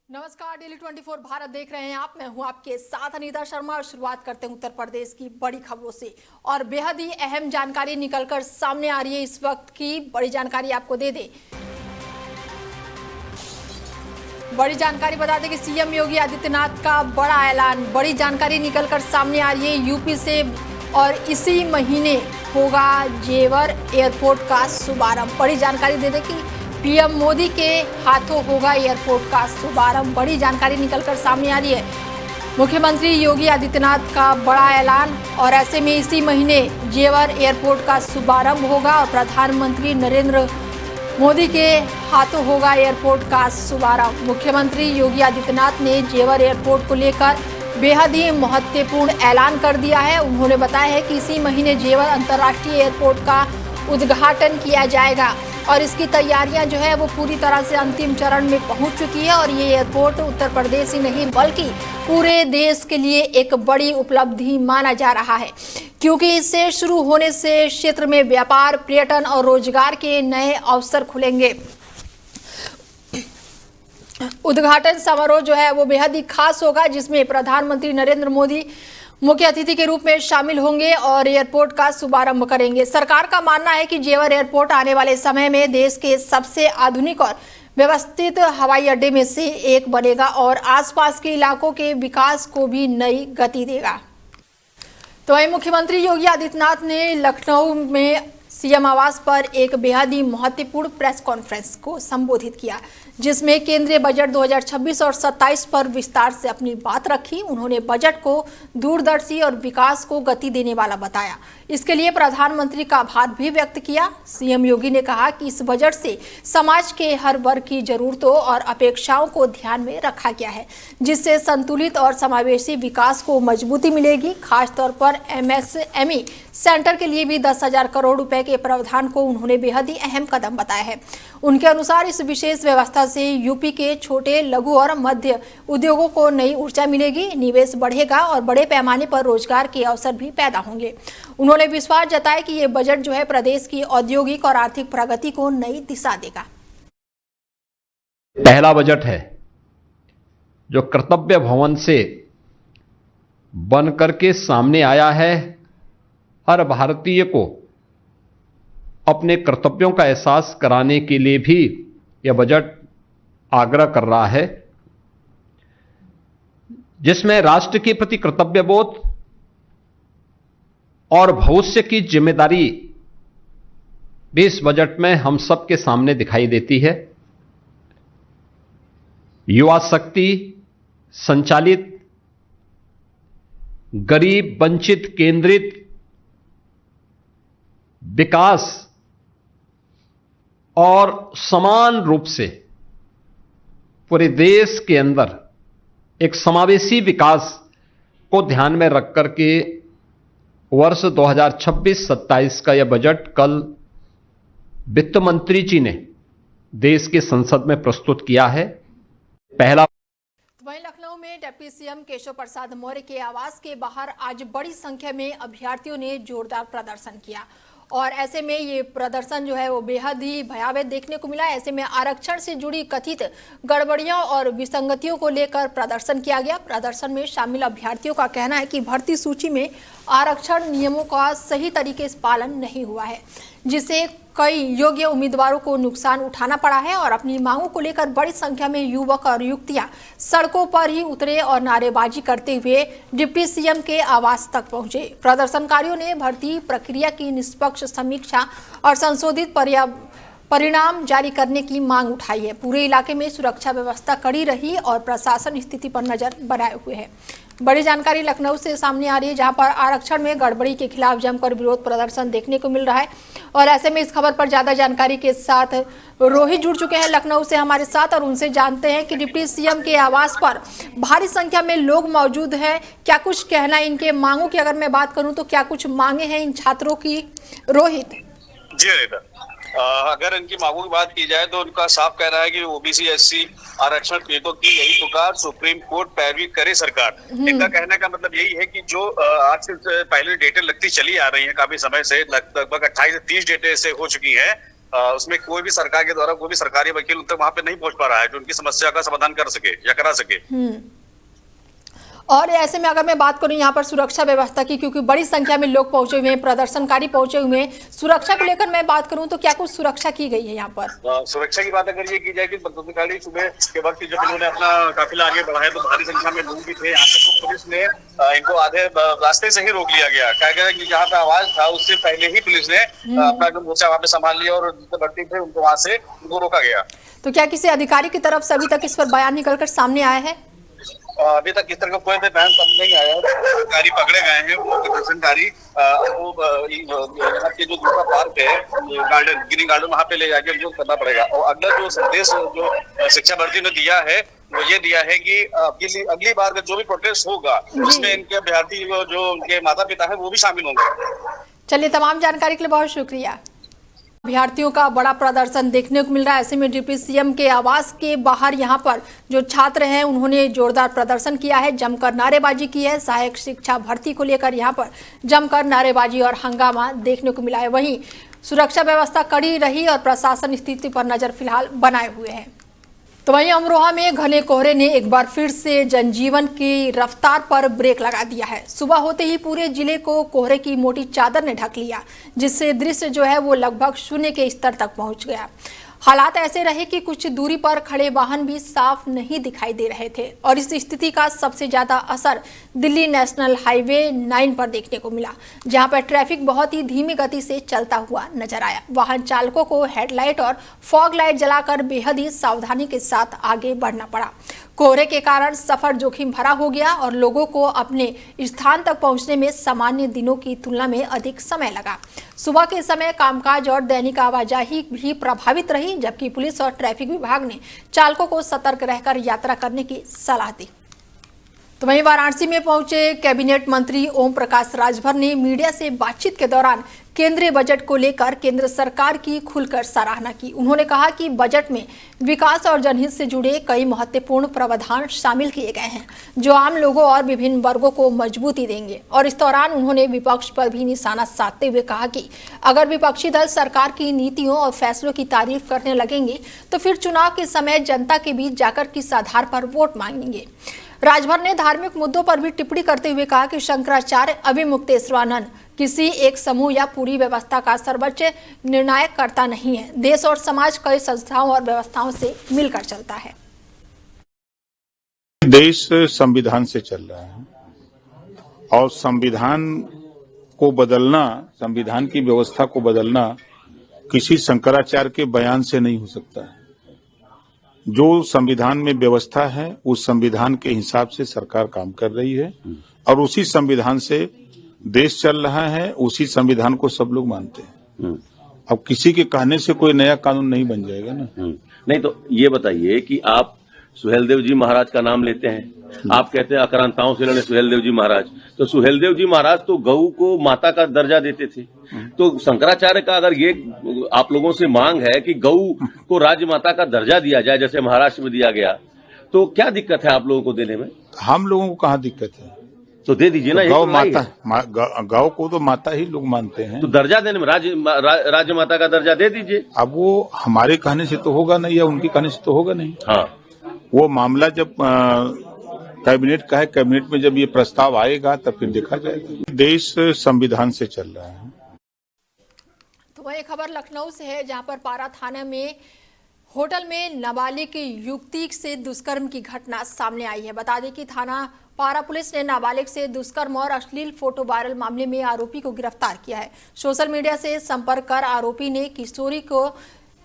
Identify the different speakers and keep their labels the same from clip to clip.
Speaker 1: नमस्कार, डेली 24 भारत देख रहे हैं आप। मैं हूं आपके साथ अनीता शर्मा और शुरुआत करते हैं उत्तर प्रदेश की बड़ी खबरों से। और बेहद ही अहम जानकारी निकलकर सामने आ रही है। इस वक्त की बड़ी जानकारी आपको दे दें। बड़ी जानकारी बता दें कि सीएम योगी आदित्यनाथ का बड़ा ऐलान। बड़ी जानकारी निकलकर सामने आ रही है यूपी से, और इसी महीने होगा जेवर एयरपोर्ट का शुभारंभ। बड़ी जानकारी दे दें कि पीएम मोदी के हाथों होगा एयरपोर्ट का शुभारंभ। बड़ी जानकारी निकलकर सामने आ रही है। मुख्यमंत्री योगी आदित्यनाथ का बड़ा ऐलान, और ऐसे में इसी महीने जेवर एयरपोर्ट का शुभारंभ होगा और प्रधानमंत्री नरेंद्र मोदी के हाथों होगा एयरपोर्ट का शुभारंभ। मुख्यमंत्री योगी आदित्यनाथ ने जेवर एयरपोर्ट को लेकर बेहद ही महत्वपूर्ण ऐलान कर दिया है। उन्होंने बताया है कि इसी महीने जेवर अंतर्राष्ट्रीय एयरपोर्ट का उद्घाटन किया जाएगा और इसकी तैयारियां जो है वो पूरी तरह से अंतिम चरण में पहुंच चुकी है। और ये एयरपोर्ट उत्तर प्रदेश ही नहीं बल्कि पूरे देश के लिए एक बड़ी उपलब्धि माना जा रहा है, क्योंकि इससे शुरू होने से क्षेत्र में व्यापार, पर्यटन और रोजगार के नए अवसर खुलेंगे। उद्घाटन समारोह जो है वो बेहद ही खास होगा, जिसमें प्रधानमंत्री नरेंद्र मोदी मुख्य अतिथि के रूप में शामिल होंगे और एयरपोर्ट का शुभारंभ करेंगे। सरकार का मानना है कि जेवर एयरपोर्ट आने वाले समय में देश के सबसे आधुनिक और व्यवस्थित हवाई अड्डे में से एक बनेगा और आसपास के इलाकों के विकास को भी नई गति देगा। तो वहीं मुख्यमंत्री योगी आदित्यनाथ ने लखनऊ में सीएम आवास पर एक बेहद ही महत्वपूर्ण प्रेस कॉन्फ्रेंस को संबोधित किया, जिसमें केंद्रीय बजट 2026 और 27 पर विस्तार से अपनी बात रखी। उन्होंने बजट को दूरदर्शी और विकास को गति देने वाला बताया। इसके लिए प्रधानमंत्री का आभार भी व्यक्त किया। सीएम योगी ने कहा कि इस बजट से समाज के हर वर्ग की जरूरतों और अपेक्षाओं को ध्यान में रखा गया है, जिससे संतुलित और समावेशी विकास को मजबूती मिलेगी। खासतौर पर एमएसएमई सेंटर के लिए भी 10,000 करोड़ रुपए के प्रावधान को उन्होंने बेहद ही अहम कदम बताया है। उनके अनुसार इस विशेष व्यवस्था से यूपी के छोटे, लघु और मध्य उद्योगों को नई ऊर्जा मिलेगी, निवेश बढ़ेगा और बड़े पैमाने पर रोजगार के अवसर भी पैदा होंगे। उन्होंने विश्वास जताया कि ये बजट जो है प्रदेश की औद्योगिक और आर्थिक प्रगति को नई दिशा देगा।
Speaker 2: पहला बजट है जो कर्तव्य भवन से बन करके सामने आया है। हर भारतीय को अपने कर्तव्यों का एहसास कराने के लिए भी यह बजट आग्रह कर रहा है, जिसमें राष्ट्र के प्रति कर्तव्यबोध और भविष्य की जिम्मेदारी भी इस बजट में हम सबके सामने दिखाई देती है। युवा शक्ति संचालित, गरीब वंचित केंद्रित विकास और समान रूप से पूरे देश के अंदर एक समावेशी विकास को ध्यान में रख करके वर्ष 2026-27 का यह बजट कल वित्त मंत्री जी ने देश के संसद में प्रस्तुत किया है। पहला
Speaker 1: वहीं लखनऊ में डिप्टी सीएम केशव प्रसाद मौर्य के आवास के बाहर आज बड़ी संख्या में अभ्यर्थियों ने जोरदार प्रदर्शन किया और ऐसे में ये प्रदर्शन जो है वो बेहद ही भयावह देखने को मिला। ऐसे में आरक्षण से जुड़ी कथित गड़बड़ियों और विसंगतियों को लेकर प्रदर्शन किया गया। प्रदर्शन में शामिल अभ्यर्थियों का कहना है कि भर्ती सूची में आरक्षण नियमों का सही तरीके से पालन नहीं हुआ है, जिससे कई योग्य उम्मीदवारों को नुकसान उठाना पड़ा है। और अपनी मांगों को लेकर बड़ी संख्या में युवक और युवतियां सड़कों पर ही उतरे और नारेबाजी करते हुए डिप्टी सीएम के आवास तक पहुंचे। प्रदर्शनकारियों ने भर्ती प्रक्रिया की निष्पक्ष समीक्षा और संशोधित परिणाम जारी करने की मांग उठाई है। पूरे इलाके में सुरक्षा व्यवस्था कड़ी रही और प्रशासन स्थिति पर नजर बनाए हुए है। बड़ी जानकारी लखनऊ से सामने आ रही है, जहां पर आरक्षण में गड़बड़ी के खिलाफ जमकर विरोध प्रदर्शन देखने को मिल रहा है। और ऐसे में इस खबर पर ज्यादा जानकारी के साथ रोहित जुड़ चुके हैं लखनऊ से हमारे साथ, और उनसे जानते हैं कि डिप्टी सीएम के आवास पर भारी संख्या में लोग मौजूद हैं। क्या कुछ कहना है इनके मांगों की? अगर मैं बात करूं तो क्या कुछ मांगे हैं इन छात्रों की? रोहित
Speaker 3: जी अनिता, अगर इनकी मांगों की बात की जाए तो उनका साफ कहना है कि ओबीसी एससी आरक्षण पीड़ितों की यही पुकार, सुप्रीम कोर्ट पैरवी करे सरकार। इनका कहने का मतलब यही है कि जो आज से पहले डेटें लगती चली आ रही हैं काफी समय से, लगभग 28 से 30 डेटें से हो चुकी हैं, उसमें कोई भी सरकार के द्वारा कोई भी सरकारी वकील उन तक वहां पे नहीं पहुंच पा रहा है जो उनकी समस्या का समाधान कर सके या करा सके।
Speaker 1: और ऐसे में अगर मैं बात करूं यहाँ पर सुरक्षा व्यवस्था की, क्योंकि बड़ी संख्या में लोग पहुंचे हुए हैं, प्रदर्शनकारी पहुंचे हुए हैं, सुरक्षा को लेकर मैं बात करूं तो क्या कुछ सुरक्षा की गई है यहाँ पर?
Speaker 3: सुरक्षा की बात अगर ये की जाए कि प्रदर्शनकारी सुबह के वक्त जब इन्होंने अपना काफिला आगे बढ़ाया तो भारी संख्या में लोग भी थे यहाँ पे, तो पुलिस ने इनको आधे रास्ते से ही रोक लिया गया। कहा गया कि जहाँ पे आवाज था उससे पहले ही पुलिस ने अपना जो मोर्चा वहाँ पे संभाल लिया और जितने भर्ती थे उनको वहां से उनको रोका गया।
Speaker 1: तो क्या किसी अधिकारी की तरफ से अभी तक इस पर बयान निकलकर सामने आया है?
Speaker 3: अभी तक इस तरह का कोई बयान सामने नहीं आया है। अधिकारी पकड़े गए हैं, वो प्रदर्शनकारी वो यहाँ के जो दूसरा पार्क है गार्डन, ग्रीन गार्डन, वहाँ पे ले जाके उनको करना पड़ेगा। और अगला जो संदेश जो शिक्षा भर्ती ने दिया है वो ये दिया है कि अगली बार जो भी प्रोटेस्ट होगा उसमें इनके अभ्यर्थी जो उनके माता पिता है वो भी शामिल होंगे।
Speaker 1: चलिए, तमाम जानकारी के लिए बहुत शुक्रिया। अभ्यर्थियों का बड़ा प्रदर्शन देखने को मिल रहा है। ऐसे में डिप्टी सीएम के आवास के बाहर यहाँ पर जो छात्र हैं उन्होंने जोरदार प्रदर्शन किया है, जमकर नारेबाजी की है। सहायक शिक्षा भर्ती को लेकर यहाँ पर जमकर नारेबाजी और हंगामा देखने को मिला है। वहीं सुरक्षा व्यवस्था कड़ी रही और प्रशासन स्थिति पर नजर फिलहाल बनाए हुए है। तो वहीं अमरोहा में घने कोहरे ने एक बार फिर से जनजीवन की रफ्तार पर ब्रेक लगा दिया है। सुबह होते ही पूरे जिले को कोहरे की मोटी चादर ने ढक लिया, जिससे दृश्य जो है वो लगभग शून्य के स्तर तक पहुंच गया। हालात ऐसे रहे कि कुछ दूरी पर खड़े वाहन भी साफ नहीं दिखाई दे रहे थे और इस स्थिति का सबसे ज्यादा असर दिल्ली नेशनल हाईवे 9 पर देखने को मिला, जहां पर ट्रैफिक बहुत ही धीमी गति से चलता हुआ नजर आया। वाहन चालकों को हेडलाइट और फॉग लाइट जलाकर बेहद ही सावधानी के साथ आगे बढ़ना पड़ा। कोहरे के कारण सफर जोखिम भरा हो गया और लोगों को अपने स्थान तक पहुंचने में सामान्य दिनों की तुलना में अधिक समय लगा। सुबह के समय कामकाज और दैनिक आवाजाही भी प्रभावित रही, जबकि पुलिस और ट्रैफिक विभाग ने चालकों को सतर्क रहकर यात्रा करने की सलाह दी। तो वहीं वाराणसी में पहुंचे कैबिनेट मंत्री ओम प्रकाश राजभर ने मीडिया से बातचीत के दौरान केंद्रीय बजट को लेकर केंद्र सरकार की खुलकर सराहना की। उन्होंने कहा कि बजट में विकास और जनहित से जुड़े कई महत्वपूर्ण प्रावधान शामिल किए गए हैं, जो आम लोगों और विभिन्न वर्गों को मजबूती देंगे। और इस दौरान उन्होंने विपक्ष पर भी निशाना साधते हुए कहा कि अगर विपक्षी दल सरकार की नीतियों और फैसलों की तारीफ करने लगेंगे तो फिर चुनाव के समय जनता के बीच जाकर किस आधार पर वोट मांगेंगे। राजभर ने धार्मिक मुद्दों पर भी टिप्पणी करते हुए कहा कि शंकराचार्य अभिमुक्तेश्वरानंद किसी एक समूह या पूरी व्यवस्था का सर्वोच्च निर्णायक कर्ता नहीं है। देश और समाज कई संस्थाओं और व्यवस्थाओं से मिलकर चलता है।
Speaker 4: देश संविधान से चल रहा है और संविधान को बदलना, संविधान की व्यवस्था को बदलना किसी शंकराचार्य के बयान से नहीं हो सकता है। जो संविधान में व्यवस्था है उस संविधान के हिसाब से सरकार काम कर रही है और उसी संविधान से देश चल रहा है, उसी संविधान को सब लोग मानते हैं। अब किसी के कहने से कोई नया कानून नहीं बन जाएगा ना।
Speaker 5: नहीं तो ये बताइए कि आप सुहेलदेव जी महाराज का नाम लेते हैं, आप कहते हैं आक्रांताओं से लड़े सुहेलदेव जी महाराज, तो सुहेलदेव जी महाराज तो गऊ को माता का दर्जा देते थे। तो शंकराचार्य का अगर ये आप लोगों से मांग है कि गऊ को राज्य माता का दर्जा दिया जाए जैसे महाराष्ट्र में दिया गया, तो क्या दिक्कत है आप लोगों को देने में?
Speaker 4: हम लोगों को कहाँ दिक्कत है,
Speaker 5: तो दे दीजिए ना।
Speaker 4: गौ माता, गौ को तो माता ही लोग मानते हैं, तो
Speaker 5: दर्जा देने में राज्य माता का दर्जा दे दीजिए।
Speaker 4: अब वो हमारे कहने से तो होगा नहीं या उनके कहने से तो होगा नहीं।
Speaker 5: हाँ,
Speaker 4: वो मामला जब कैबिनेट का है, कैबिनेट में जब ये प्रस्ताव आएगा तब फिर देखा जाएगा। देश संविधान से चल रहा है।
Speaker 1: तो वही खबर लखनऊ से है, जहां पर पारा थाना में होटल में नाबालिग युवती से दुष्कर्म की घटना सामने आई है। बता दें कि थाना पारा पुलिस ने नाबालिग से दुष्कर्म और अश्लील फोटो वायरल मामले में आरोपी को गिरफ्तार किया है। सोशल मीडिया से संपर्क कर आरोपी ने किशोरी को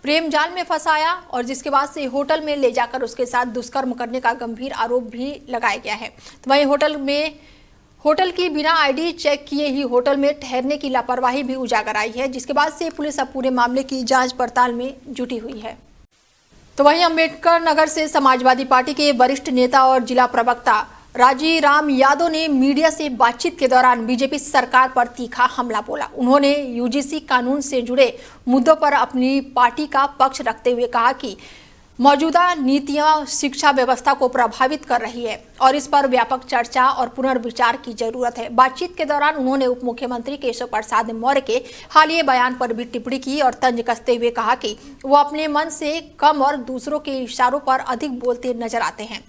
Speaker 1: प्रेम जाल में फंसाया और जिसके बाद से होटल में ले जाकर उसके साथ दुष्कर्म करने का गंभीर आरोप भी लगाया गया है। तो वहीं होटल की बिना आईडी चेक किए ही होटल में ठहरने की लापरवाही भी उजागर आई है, जिसके बाद से पुलिस अब पूरे मामले की जांच पड़ताल में जुटी हुई है। तो वहीं अंबेडकर नगर से समाजवादी पार्टी के वरिष्ठ नेता और जिला प्रवक्ता राजीराम यादव ने मीडिया से बातचीत के दौरान बीजेपी सरकार पर तीखा हमला बोला। उन्होंने यूजीसी कानून से जुड़े मुद्दों पर अपनी पार्टी का पक्ष रखते हुए कहा कि मौजूदा नीतियां शिक्षा व्यवस्था को प्रभावित कर रही है और इस पर व्यापक चर्चा और पुनर्विचार की जरूरत है। बातचीत के दौरान उन्होंने उप मुख्यमंत्री केशव प्रसाद मौर्य के हालिया बयान पर भी टिप्पणी की और तंज कसते हुए कहा कि वो अपने मन से कम और दूसरों के इशारों पर अधिक बोलते नजर आते हैं।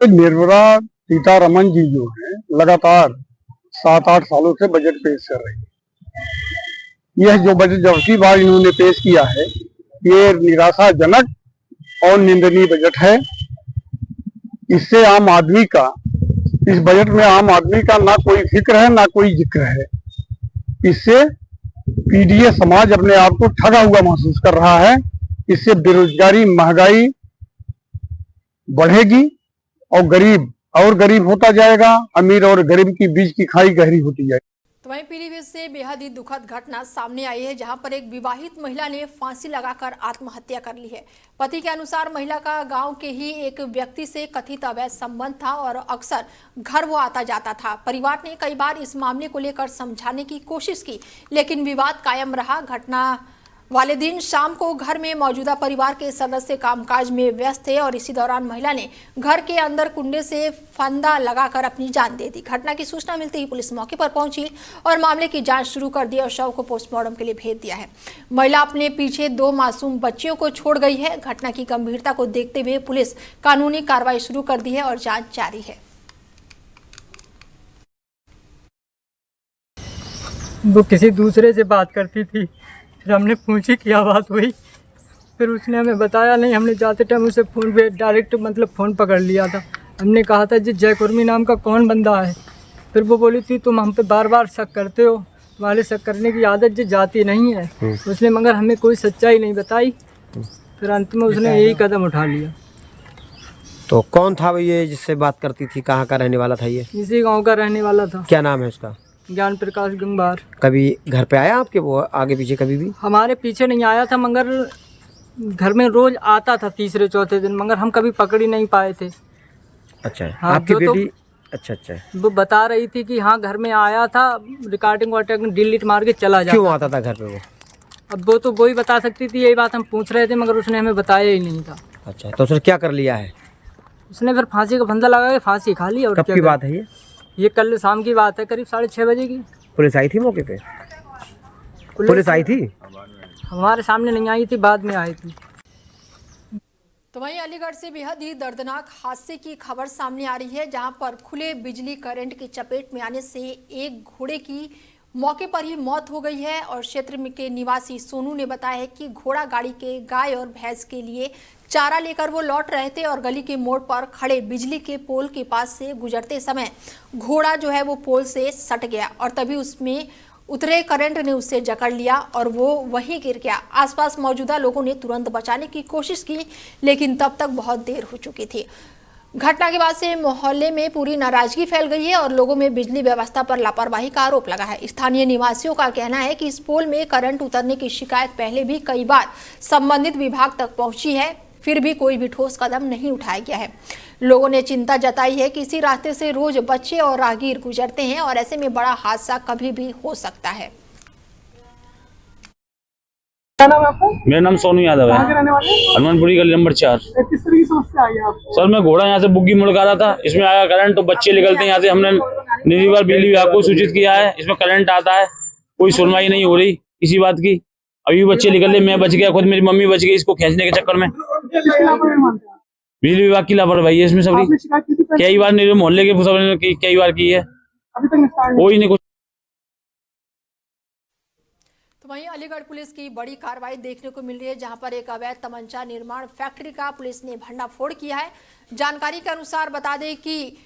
Speaker 6: निर्मला सीतारमण जी जो है लगातार 7-8 सालों से बजट पेश कर रही है। यह जो बजट जबकि बार इन्होंने पेश किया है ये निराशाजनक और निंदनीय बजट है। इससे आम आदमी का इस बजट में आम आदमी का ना कोई फिक्र है ना कोई जिक्र है। इससे पीडीए समाज अपने आप को ठगा हुआ महसूस कर रहा है। इससे बेरोजगारी महंगाई बढ़ेगी और गरीब होता जाएगा, अमीर और गरीब के बीच की खाई गहरी होती जाएगी।
Speaker 1: तो वहीं पीलीभीत से बेहद ही दुखद घटना सामने आई है जहां पर एक विवाहित महिला ने फांसी लगाकर आत्महत्या कर ली है। पति के अनुसार महिला का गांव के ही एक व्यक्ति से कथित अवैध संबंध था और अक्सर घर वो आता जाता था। परिवार ने कई बार इस मामले को लेकर समझाने की कोशिश की लेकिन विवाद कायम रहा। घटना वाले दिन शाम को घर में मौजूदा परिवार के सदस्य कामकाज में व्यस्त थे और इसी दौरान महिला ने घर के अंदर कुंडे से फंदा लगाकर अपनी जान दे दी। घटना की सूचना मिलते ही पुलिस मौके पर पहुंची और मामले की जांच शुरू कर दी और शव को पोस्टमार्टम के लिए भेज दिया है। महिला अपने पीछे 2 मासूम बच्चियों को छोड़ गई है। घटना की गंभीरता को देखते हुए पुलिस कानूनी कार्रवाई शुरू कर दी है और जाँच जारी है।
Speaker 7: वो किसी दूसरे से बात करती थी, फिर हमने पूछी क्या बात हुई, फिर उसने हमें बताया नहीं। हमने जाते टाइम उसे फ़ोन पे डायरेक्ट फ़ोन पकड़ लिया था। हमने कहा था जी जय कुर्मी नाम का कौन बंदा है। फिर वो बोली थी तुम हम पे बार बार शक करते हो, तुम्हारे शक करने की आदत जी जाती नहीं है। उसने मगर हमें कोई सच्चाई नहीं बताई। फिर अंत में उसने यही कदम उठा लिया।
Speaker 8: तो कौन था ये जिससे बात करती थी, कहाँ का रहने वाला था ये?
Speaker 7: इसी गाँव का रहने वाला था।
Speaker 8: क्या नाम है उसका?
Speaker 7: ज्ञान प्रकाश गंगवार।
Speaker 8: कभी घर पे आया आपके वो आगे पीछे कभी भी?
Speaker 7: हमारे पीछे नहीं आया था मगर घर में रोज आता था तीसरे चौथे दिन, मगर हम कभी पकड़ ही नहीं पाए थे।
Speaker 8: अच्छा है।
Speaker 7: हाँ,
Speaker 8: आपकी
Speaker 7: जो
Speaker 8: बेटी अच्छा
Speaker 7: वो बता रही थी कि हाँ घर में आया था, रिकॉर्डिंग डिलीट मार के चला जाता।
Speaker 8: क्यों आता था घर पे वो?
Speaker 7: अब वो तो वही बता सकती थी, यही बात हम पूछ रहे थे मगर उसने हमें बताया ही नहीं था।
Speaker 8: अच्छा, तो उसने क्या कर लिया है?
Speaker 7: उसने फिर फांसी का फंदा लगा के फांसी खा ली। और
Speaker 8: कब की बात है
Speaker 7: ये कल शाम की बात है, करीब 6:30 बजे की।
Speaker 8: पुलिस आई थी मौके पे? पुलिस आई थी?
Speaker 7: हमारे सामने नहीं आई थी, बाद में आई थी।
Speaker 1: तो वहीं अलीगढ़ से बेहद ही दर्दनाक हादसे की खबर सामने आ रही है जहां पर खुले बिजली करंट की चपेट में आने से एक घोड़े की मौके पर ही मौत हो गई है। और क्षेत्र में के निवासी सोनू ने बताया है कि घोड़ा गाड़ी के गाय और भैंस के लिए चारा लेकर वो लौट रहे थे और गली के मोड़ पर खड़े बिजली के पोल के पास से गुजरते समय घोड़ा जो है वो पोल से सट गया और तभी उसमें उतरे करंट ने उसे जकड़ लिया और वो वहीं गिर गया। आसपास मौजूदा लोगों ने तुरंत बचाने की कोशिश की लेकिन तब तक बहुत देर हो चुकी थी। घटना के बाद से मोहल्ले में पूरी नाराजगी फैल गई है और लोगों में बिजली व्यवस्था पर लापरवाही का आरोप लगा है। स्थानीय निवासियों का कहना है कि इस पोल में करंट उतरने की शिकायत पहले भी कई बार संबंधित विभाग तक पहुंची है, फिर भी कोई भी ठोस कदम नहीं उठाया गया है। लोगों ने चिंता जताई है कि इसी रास्ते से रोज बच्चे और राहगीर गुजरते हैं और ऐसे में बड़ा हादसा कभी भी हो सकता है।
Speaker 6: क्या नाम है आपका?
Speaker 9: मेरा नाम सोनू यादव है।
Speaker 6: कहाँ के रहने वाले?
Speaker 9: हनुमानपुरी गली नंबर 4।
Speaker 6: किस तरह की समस्या आई है आपको?
Speaker 9: सर मैं घोड़ा यहाँ से बुग्गी मुड़ रहा था, इसमें आया करंट तो बच्चे निकलते हैं यहाँ से। हमने निजी बार बिजली विभाग को सूचित किया है, इसमें करंट आता है, कोई सुनवाई नहीं हो रही इसी बात की। अभी बच्चे निकल गए, मैं बच गया, खुद मेरी मम्मी बच गई इसको खींचने के चक्कर में। बिजली विभाग की लापरवाही है इसमें सबरी। कई बार मेरे मोहल्ले के कई बार की है, कोई नहीं कुछ।
Speaker 1: तो वहीं अलीगढ़ पुलिस की बड़ी कार्रवाई देखने को मिल रही है जहां पर एक अवैध तमंचा निर्माण फैक्ट्री का पुलिस ने भंडाफोड़ किया है। जानकारी के अनुसार बता दें कि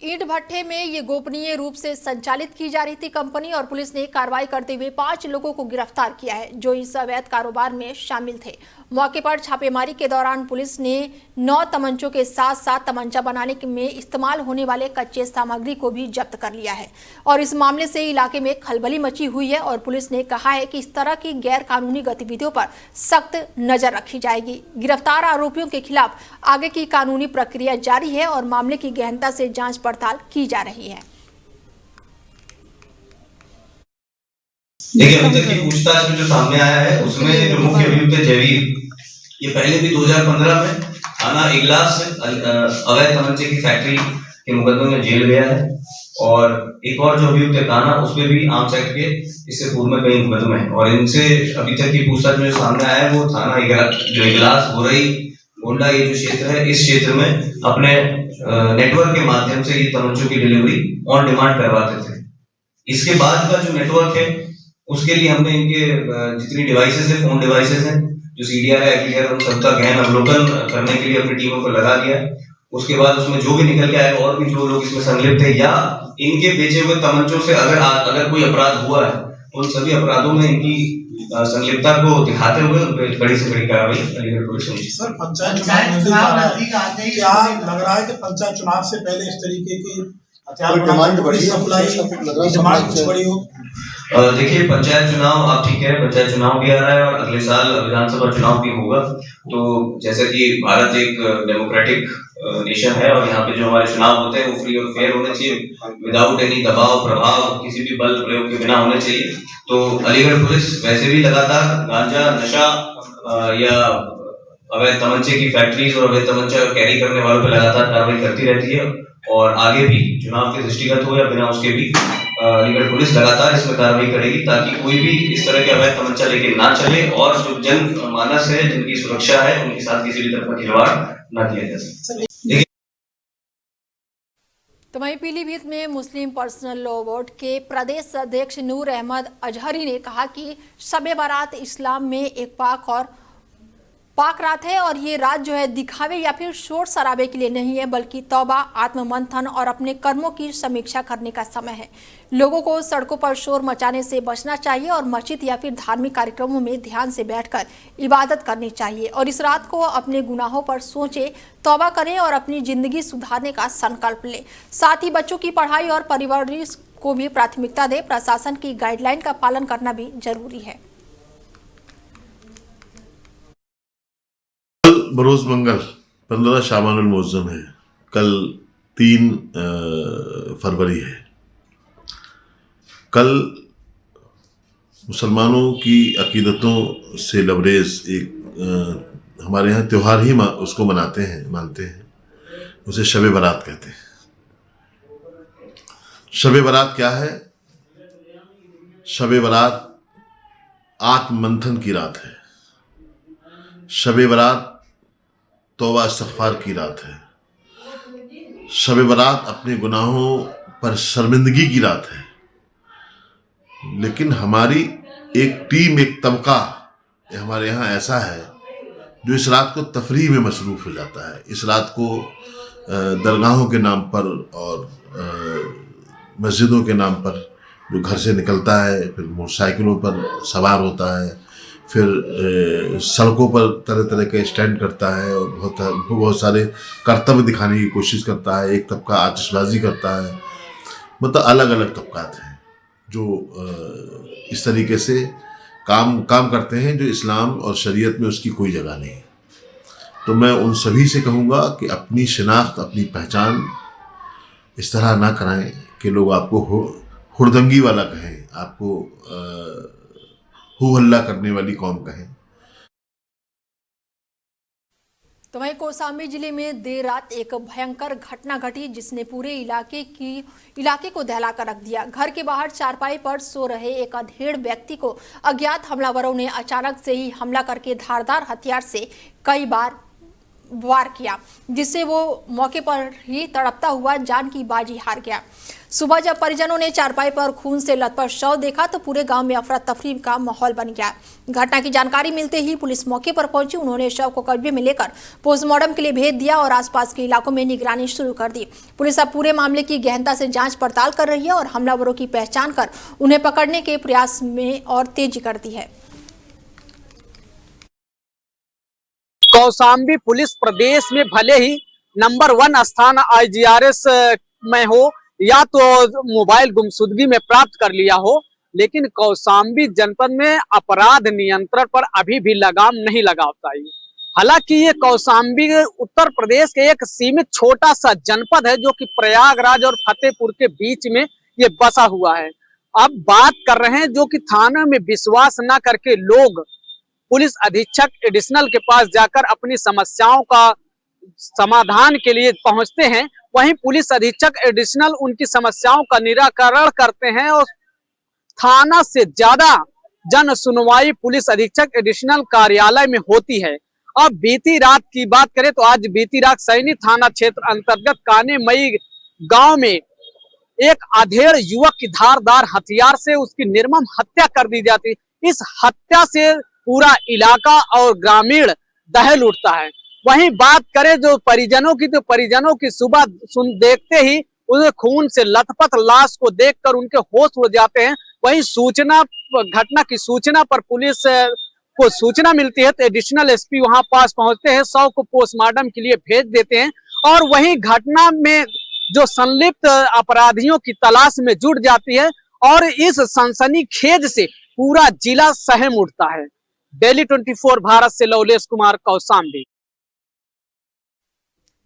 Speaker 1: ईंट भट्ठे में ये गोपनीय रूप से संचालित की जा रही थी कंपनी और पुलिस ने कार्रवाई करते हुए 5 लोगों को गिरफ्तार किया है जो इस अवैध कारोबार में शामिल थे। मौके पर छापेमारी के दौरान पुलिस ने 9 तमंचों के साथ साथ तमंचा बनाने में इस्तेमाल होने वाले कच्चे सामग्री को भी जब्त कर लिया है और इस मामले से इलाके में खलबली मची हुई है और पुलिस ने कहा है कि इस तरह की गैर कानूनी गतिविधियों पर सख्त नजर रखी जाएगी। गिरफ्तार आरोपियों के खिलाफ आगे की कानूनी प्रक्रिया जारी है और मामले की गहनता से जांच पड़ताल की जा रही है।
Speaker 10: देखिए, अभी तक की पूछताछ में जो सामने आया है उसमें जो मुख्य अभियुक्त है जयवीर, ये पहले भी 2015 में थाना इगलास से अवैध तमंचे की फैक्ट्री के मुकदमे में जेल गया है, और एक और जो अभियुक्त है काना, उसमें भी आर्म्स एक्ट के इससे पूर्व में कई मुकदमे हैं, और इनसे अभी तक की पूछताछ में जो सामने आया है वो थाना जो इगलास, बुरई, गोंडा, ये जो क्षेत्र है, इस क्षेत्र में अपने नेटवर्क के माध्यम से ये तमंचों की डिलीवरी ऑन डिमांड करवाते थे। इसके बाद का जो नेटवर्क है उसके लिए हमने इनके जितनी डिवाइसेस है, फोन डिवाइसेस हैं, जो सीडीआर है, एपीडीआर, उन सबका गहन अवलोकन करने के लिए अपनी टीमों को लगा दिया। उसके बाद उसमें जो भी निकल के आए और भी जो लोग इसमें संलिप्त है या इनके बेचे हुए तमंचों से अगर कोई अपराध हुआ है, उन सभी अपराधों में इनकी संलिप्तता को दिखाते हुए उन पर बड़ी से बड़ी कार्रवाई अलीगढ़ पुलिस ने की।
Speaker 11: सर, पंचायत चुनाव नजदीक आते ही क्या लग रहा है कि पंचायत चुनाव से पहले इस तरीके की हथियार डिमांड कुछ बड़ी हो?
Speaker 10: देखिए, पंचायत चुनाव, आप ठीक है, पंचायत चुनाव भी आ रहा है और अगले साल विधानसभा चुनाव भी होगा। तो जैसा कि भारत एक डेमोक्रेटिक नेशन है और यहाँ पे जो हमारे चुनाव होते हैं वो फ्री और फेयर होने चाहिए, विदाउट एनी दबाव प्रभाव, किसी भी बल प्रयोग के बिना होने चाहिए। तो अलीगढ़ पुलिस वैसे भी लगातार गांजा, नशा या अवैध तमंचे की फैक्ट्रीज और अवैध तमंचा कैरी करने वालों पर लगातार कार्रवाई करती रहती है, और आगे भी चुनाव के दृष्टिगत हो या बिना उसके भी अलीगढ़ पुलिस लगातार इसमें कार्रवाई करेगी, ताकि कोई भी इस तरह के अवैध तमंचा लेके ना चले और जो जन मानस है, जिनकी सुरक्षा है, उनके साथ किसी भी तरह का खिलवाड़ ना किया जा सके।
Speaker 1: तो वहीं पीलीभीत में मुस्लिम पर्सनल लॉ बोर्ड के प्रदेश अध्यक्ष नूर अहमद अजहरी ने कहा कि शब बारात इस्लाम में एक पाक रात है और ये रात जो है दिखावे या फिर शोर शराबे के लिए नहीं है, बल्कि तौबा, आत्ममंथन और अपने कर्मों की समीक्षा करने का समय है। लोगों को सड़कों पर शोर मचाने से बचना चाहिए और मस्जिद या फिर धार्मिक कार्यक्रमों में ध्यान से बैठकर इबादत करनी चाहिए और इस रात को अपने गुनाहों पर सोचें, तौबा करें और अपनी जिंदगी सुधारने का संकल्प लें। साथ ही बच्चों की पढ़ाई और परवरिश को भी प्राथमिकता दें। प्रशासन की गाइडलाइन का पालन करना भी जरूरी है।
Speaker 12: बरोज मंगल 15 शाबानुल मुअज्जम है, कल 3 फरवरी है। कल मुसलमानों की अकीदतों से लबरेज एक हमारे यहाँ त्योहार ही उसको मानते हैं, उसे शब बारात कहते हैं। शब बारात क्या है? शब बारात आत्ममंथन की रात है। शब बारात तौबा इस्तिग़फ़ार की रात है। शब बारात अपने गुनाहों पर शर्मिंदगी की रात है। लेकिन हमारी एक टीम, एक तबका हमारे यहाँ ऐसा है जो इस रात को तफरीह में मसरूफ़ हो जाता है। इस रात को दरगाहों के नाम पर और मस्जिदों के नाम पर जो घर से निकलता है, फिर मोटरसाइकिलों पर सवार होता है, फिर सड़कों पर तरह तरह के स्टैंड करता है और बहुत सारे करतब दिखाने की कोशिश करता है। एक तबका आतिशबाजी करता है। मतलब अलग अलग तबकात हैं जो इस तरीके से काम करते हैं जो इस्लाम और शरीयत में उसकी कोई जगह नहीं है। तो मैं उन सभी से कहूँगा कि अपनी शिनाख्त, अपनी पहचान इस तरह ना कराएं कि लोग आपको हुड़दंगी वाला कहें, आपको हु हल्ला करने वाली कौम कहें।
Speaker 1: तो वहीं कौशाम्बी जिले में देर रात एक भयंकर घटना घटी जिसने पूरे इलाके को दहला कर रख दिया। घर के बाहर चारपाई पर सो रहे एक अधेड़ व्यक्ति को अज्ञात हमलावरों ने अचानक से ही हमला करके धारदार हथियार से कई बार वार किया, जिससे वो मौके पर ही तड़पता हुआ जान की बाजी हार गया। सुबह जब परिजनों ने चारपाई पर खून से लथपथ शव देखा तो पूरे गांव में अफरा तफरी का माहौल बन गया। घटना की जानकारी मिलते ही पुलिस मौके पर पहुंची। उन्होंने शव को कब्जे में लेकर पोस्टमार्टम के लिए भेज दिया और आसपास के इलाकों में निगरानी शुरू कर दी। पुलिस अब पूरे मामले की गहनता से जांच पड़ताल कर रही है और हमलावरों की पहचान कर उन्हें पकड़ने के प्रयास में और तेजी कर दी है।
Speaker 13: कौशाम्बी पुलिस प्रदेश में भले ही नंबर 1 स्थान IGRS में हो या तो मोबाइल गुमशुदगी में प्राप्त कर लिया हो, लेकिन कौशाम्बी जनपद में अपराध नियंत्रण पर अभी भी लगाम नहीं लगा पाई। हालांकि ये कौशाम्बी उत्तर प्रदेश के एक सीमित छोटा सा जनपद है जो कि प्रयागराज और फतेहपुर के बीच में ये बसा हुआ है। अब बात कर रहे हैं जो कि थाना में विश्वास न करके लोग पुलिस अधीक्षक एडिशनल के पास जाकर अपनी समस्याओं का समाधान के लिए पहुंचते हैं, वहीं पुलिस अधीक्षक एडिशनल उनकी समस्याओं का निराकरण करते हैं और थाना से ज्यादा जन सुनवाई पुलिस अधीक्षक एडिशनल कार्यालय में होती है। अब बीती रात की बात करें तो आज बीती रात सैनी थाना क्षेत्र अंतर्गत काने मई गांव में एक अधेड़ युवक की धारदार हथियार से उसकी निर्मम हत्या कर दी जाती। इस हत्या से पूरा इलाका और ग्रामीण दहल उठता है। वहीं बात करें जो परिजनों की, तो परिजनों की सुबह देखते ही उन्हें खून से लथपथ लाश को देखकर उनके होश उड़ जाते हैं। वहीं घटना की सूचना पर पुलिस को सूचना मिलती है तो एडिशनल एसपी वहां पास पहुंचते हैं, शव को पोस्टमार्टम के लिए भेज देते हैं और वहीं घटना में जो संलिप्त अपराधियों की तलाश में जुट जाती है और इस सनसनीखेज से पूरा जिला सहम उठता है। डेली 24 भारत से लवलेश कुमार कौशाम्बी।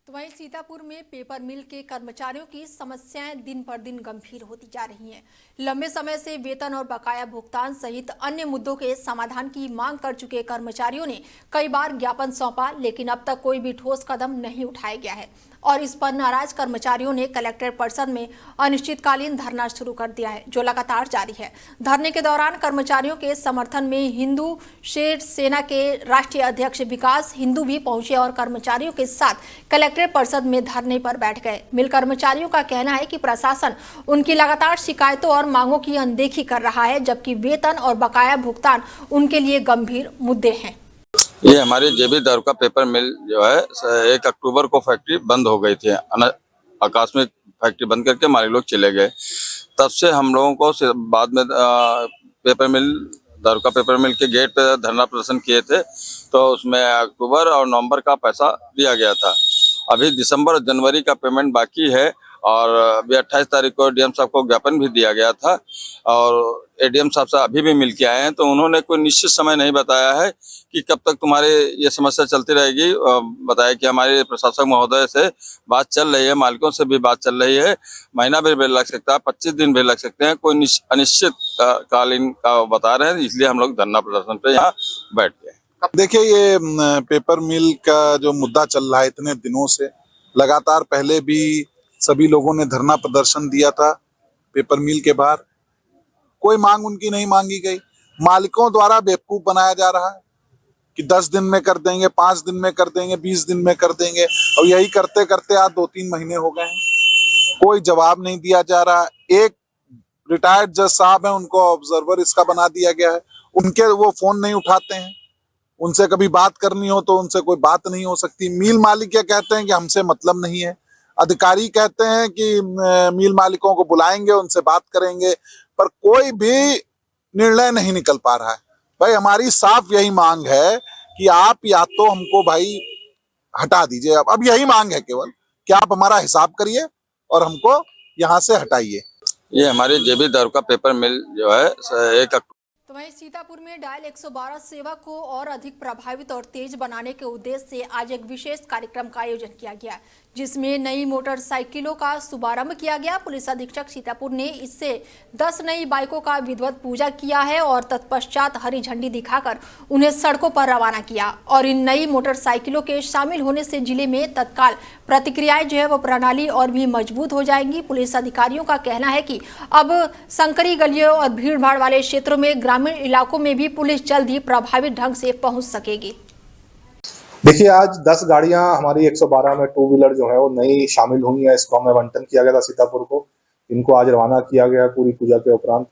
Speaker 1: तो वहीं सीतापुर में पेपर मिल के कर्मचारियों की समस्याएं दिन पर दिन गंभीर होती जा रही हैं। लंबे समय से वेतन और बकाया भुगतान सहित अन्य मुद्दों के समाधान की मांग कर चुके कर्मचारियों ने कई बार ज्ञापन सौंपा, लेकिन अब तक कोई भी ठोस कदम नहीं उठाया गया है और इस पर नाराज कर्मचारियों ने कलेक्टर परिसर में अनिश्चितकालीन धरना शुरू कर दिया है, जो लगातार जारी है। धरने के दौरान कर्मचारियों के समर्थन में हिंदू शेर सेना के राष्ट्रीय अध्यक्ष विकास हिंदू भी पहुंचे और कर्मचारियों के साथ कलेक्टर परिषद में धरने पर बैठ गए। मिल कर्मचारियों का कहना है कि प्रशासन उनकी लगातार शिकायतों और मांगों की अनदेखी कर रहा है, जबकि वेतन और बकाया भुगतान उनके लिए गंभीर मुद्दे हैं।
Speaker 14: ये हमारी जेबी दर का पेपर मिल जो है 1 अक्टूबर को फैक्ट्री बंद हो गई थी। आकस्मिक फैक्ट्री बंद करके हमारे लोग चले गए। तब से हम लोगों को बाद में पेपर मिल दर का पेपर मिल के गेट पे धरना प्रदर्शन किए थे, तो उसमें अक्टूबर और नवंबर का पैसा दिया गया था। अभी दिसंबर और जनवरी का पेमेंट बाकी है और अभी 28 तारीख को डीएम साहब को ज्ञापन भी दिया गया था और एडीएम साहब से अभी भी मिल के आए हैं, तो उन्होंने कोई निश्चित समय नहीं बताया है कि कब तक तुम्हारे ये समस्या चलती रहेगी। बताया कि हमारे प्रशासक महोदय से बात चल रही है, मालिकों से भी बात चल रही है, महीना भी लग सकता है, 25 दिन भी लग सकते हैं, कोई अनिश्चित कालीन का बता रहे हैं, इसलिए हम लोग धरना प्रदर्शन पे यहाँ बैठ गए।
Speaker 15: देखिए, ये पेपर मिल का जो मुद्दा चल रहा है इतने दिनों से, लगातार पहले भी सभी लोगों ने धरना प्रदर्शन दिया था पेपर मिल के बाहर, कोई मांग उनकी नहीं मांगी गई। मालिकों द्वारा बेवकूफ बनाया जा रहा है कि 10 दिन में कर देंगे, 5 दिन में कर देंगे, 20 दिन में कर देंगे, और यही करते करते आज 2-3 महीने हो गए हैं, कोई जवाब नहीं दिया जा रहा। एक रिटायर्ड जज साहब है, उनको ऑब्जर्वर इसका बना दिया गया है, उनके वो फोन नहीं उठाते हैं, उनसे कभी बात करनी हो तो उनसे कोई बात नहीं हो सकती। मिल मालिक क्या कहते हैं कि हमसे मतलब नहीं है, अधिकारी कहते हैं कि मिल मालिकों को बुलाएंगे, उनसे बात करेंगे, पर कोई भी निर्णय नहीं निकल पा रहा है। भाई हमारी साफ यही मांग है कि आप या तो हमको भाई हटा दीजिए, अब यही मांग है केवल कि आप हमारा हिसाब करिए और हमको यहाँ से हटाइए।
Speaker 14: ये हमारी जेबी दर का पेपर मिल जो है 1 अक्टूबर।
Speaker 1: तो वहीं सीतापुर में डायल 112 सेवा को और अधिक प्रभावित और तेज बनाने के उद्देश्य से आज एक विशेष कार्यक्रम का आयोजन किया गया, जिसमें नई मोटरसाइकिलों का शुभारंभ किया गया। पुलिस अधीक्षक सीतापुर ने इससे 10 नई बाइकों का विधिवत पूजा किया है और तत्पश्चात हरी झंडी दिखाकर उन्हें सड़कों पर रवाना किया। और इन नई मोटरसाइकिलों के शामिल होने से जिले में तत्काल प्रतिक्रियाएं जो है वो प्रणाली और भी मजबूत हो जाएंगी। पुलिस अधिकारियों का कहना है कि अब संकरी गलियों और भीड़ भाड़ वाले क्षेत्रों में, ग्रामीण इलाकों में भी पुलिस जल्द ही प्रभावित ढंग से पहुंच सकेगी।
Speaker 16: देखिए, आज 10 गाड़ियां हमारी 112 में 2 व्हीलर जो है वो नई शामिल हुई है। इसको हमें आवंटन किया गया था सीतापुर को, इनको आज रवाना किया गया पूरी पूजा के उपरांत।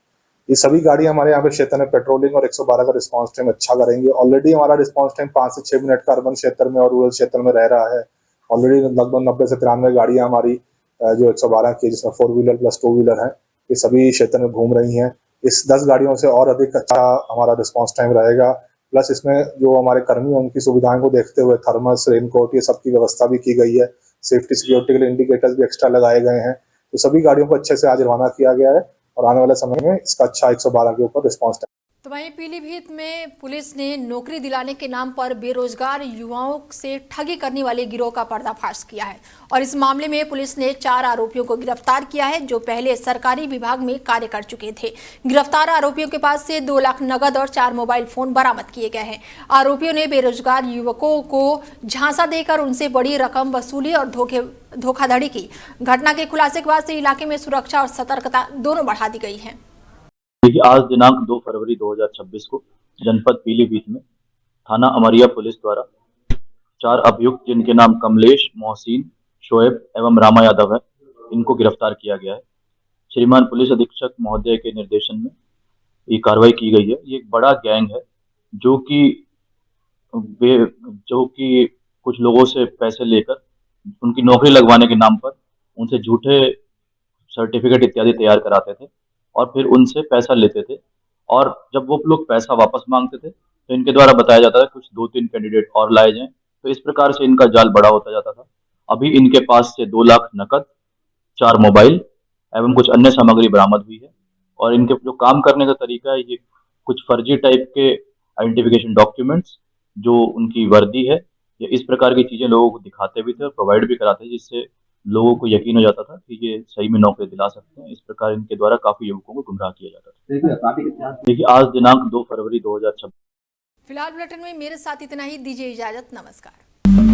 Speaker 16: ये सभी गाड़ियां हमारे यहाँ पे क्षेत्र में पेट्रोलिंग और 112 का रिस्पांस टाइम अच्छा करेंगे। ऑलरेडी हमारा रिस्पांस टाइम 5 से 6 मिनट का अर्बन क्षेत्र में और रूरल क्षेत्र में रह रहा है। ऑलरेडी लगभग 90 से 93 गाड़ियां हमारी जो 112 की, जिसमें 4 व्हीलर प्लस 2 व्हीलर है, ये सभी क्षेत्र में घूम रही हैं। इस 10 गाड़ियों से और अधिक अच्छा हमारा रिस्पांस टाइम रहेगा। प्लस इसमें जो हमारे कर्मी हैं उनकी सुविधाओं को देखते हुए थर्मस, रेनकोट, ये सब की व्यवस्था भी की गई है। सेफ्टी सिक्योरिटी के लिए इंडिकेटर्स भी एक्स्ट्रा लगाए गए हैं। तो सभी गाड़ियों को अच्छे से आज रवाना किया गया है और आने वाले समय में इसका अच्छा 112 के ऊपर रिस्पांस टाइम।
Speaker 1: तो वहीं पीलीभीत में पुलिस ने नौकरी दिलाने के नाम पर बेरोजगार युवाओं से ठगी करने वाले गिरोह का पर्दाफाश किया है और इस मामले में पुलिस ने 4 आरोपियों को गिरफ्तार किया है जो पहले सरकारी विभाग में कार्य कर चुके थे। गिरफ्तार आरोपियों के पास से 2 लाख नगद और 4 मोबाइल फोन बरामद किए गए हैं। आरोपियों ने बेरोजगार युवकों को झांसा देकर उनसे बड़ी रकम वसूली और धोखाधड़ी की। घटना के खुलासे के बाद से इलाके में सुरक्षा और सतर्कता दोनों बढ़ा दी गई है।
Speaker 17: देखिए, आज दिनांक 2 फरवरी 2026 को जनपद पीलीभीत में थाना अमरिया पुलिस द्वारा 4 अभियुक्त जिनके नाम कमलेश, मोहसिन, शोएब एवं रामा यादव है, इनको गिरफ्तार किया गया है। श्रीमान पुलिस अधीक्षक महोदय के निर्देशन में ये कार्रवाई की गई है। ये एक बड़ा गैंग है जो कि कुछ लोगों से पैसे लेकर उनकी नौकरी लगवाने के नाम पर उनसे झूठे सर्टिफिकेट इत्यादि तैयार कराते थे और फिर उनसे पैसा लेते थे और जब वो लोग पैसा वापस मांगते थे तो इनके द्वारा बताया जाता था कुछ 2-3 कैंडिडेट और लाए जाएं। तो इस प्रकार से इनका जाल बड़ा होता जाता था। अभी इनके पास से 2 लाख नकद, 4 मोबाइल एवं कुछ अन्य सामग्री बरामद हुई है और इनके जो काम करने का तरीका है, ये कुछ फर्जी टाइप के आइडेंटिफिकेशन डॉक्यूमेंट्स, जो उनकी वर्दी है, ये इस प्रकार की चीजें लोगों को दिखाते भी थे और प्रोवाइड भी कराते थे, जिससे लोगों को यकीन हो जाता था कि ये सही में नौकरी दिला सकते हैं। इस प्रकार इनके द्वारा काफी युवकों को गुमराह किया जाता था। देखिए, आज दिनांक 2 फरवरी 2026।
Speaker 1: फिलहाल बुलेटिन में मेरे साथ इतना ही। दीजिए इजाजत। नमस्कार।